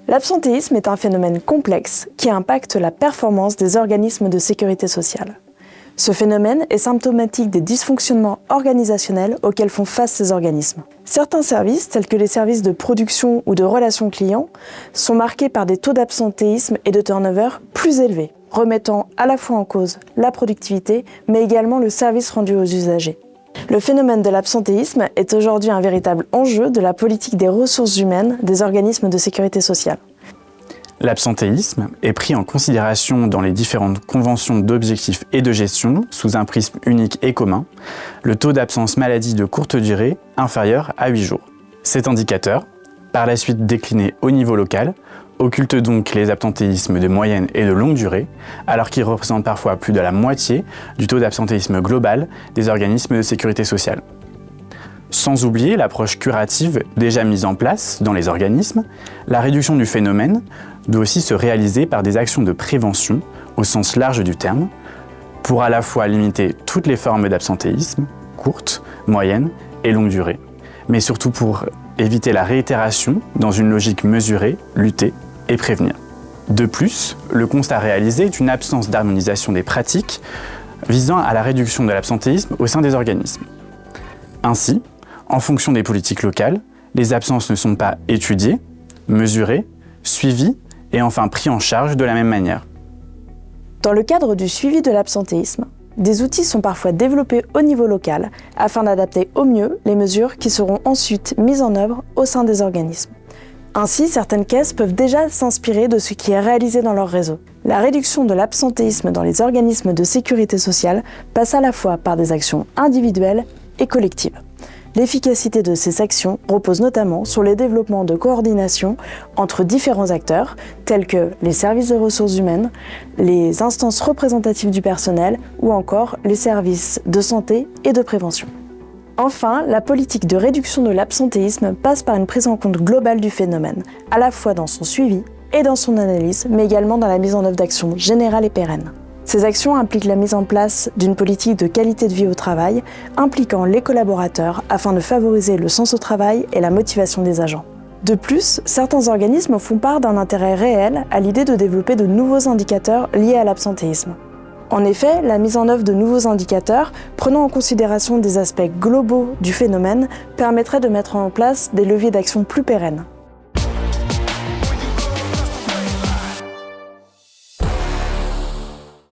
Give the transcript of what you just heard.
L'absentéisme est un phénomène complexe qui impacte la performance des organismes de sécurité sociale. Ce phénomène est symptomatique des dysfonctionnements organisationnels auxquels font face ces organismes. Certains services, tels que les services de production ou de relations clients, sont marqués par des taux d'absentéisme et de turnover plus élevés, remettant à la fois en cause la productivité, mais également le service rendu aux usagers. Le phénomène de l'absentéisme est aujourd'hui un véritable enjeu de la politique des ressources humaines des organismes de sécurité sociale. L'absentéisme est pris en considération dans les différentes conventions d'objectifs et de gestion sous un prisme unique et commun, le taux d'absence maladie de courte durée inférieur à 8 jours. Cet indicateur, par la suite décliné au niveau local, occulte donc les absentéismes de moyenne et de longue durée, alors qu'ils représentent parfois plus de la moitié du taux d'absentéisme global des organismes de sécurité sociale. Sans oublier l'approche curative déjà mise en place dans les organismes, la réduction du phénomène doit aussi se réaliser par des actions de prévention au sens large du terme, pour à la fois limiter toutes les formes d'absentéisme, courte, moyenne et longue durée, mais surtout pour éviter la réitération dans une logique mesurée, lutter et prévenir. De plus, le constat réalisé est une absence d'harmonisation des pratiques visant à la réduction de l'absentéisme au sein des organismes. Ainsi, en fonction des politiques locales, les absences ne sont pas étudiées, mesurées, suivies et enfin pris en charge de la même manière. Dans le cadre du suivi de l'absentéisme, des outils sont parfois développés au niveau local afin d'adapter au mieux les mesures qui seront ensuite mises en œuvre au sein des organismes. Ainsi, certaines caisses peuvent déjà s'inspirer de ce qui est réalisé dans leur réseau. La réduction de l'absentéisme dans les organismes de sécurité sociale passe à la fois par des actions individuelles et collectives. L'efficacité de ces actions repose notamment sur les développements de coordination entre différents acteurs, tels que les services des ressources humaines, les instances représentatives du personnel ou encore les services de santé et de prévention. Enfin, la politique de réduction de l'absentéisme passe par une prise en compte globale du phénomène, à la fois dans son suivi et dans son analyse, mais également dans la mise en œuvre d'actions générales et pérennes. Ces actions impliquent la mise en place d'une politique de qualité de vie au travail, impliquant les collaborateurs afin de favoriser le sens au travail et la motivation des agents. De plus, certains organismes font part d'un intérêt réel à l'idée de développer de nouveaux indicateurs liés à l'absentéisme. En effet, la mise en œuvre de nouveaux indicateurs, prenant en considération des aspects globaux du phénomène, permettrait de mettre en place des leviers d'action plus pérennes.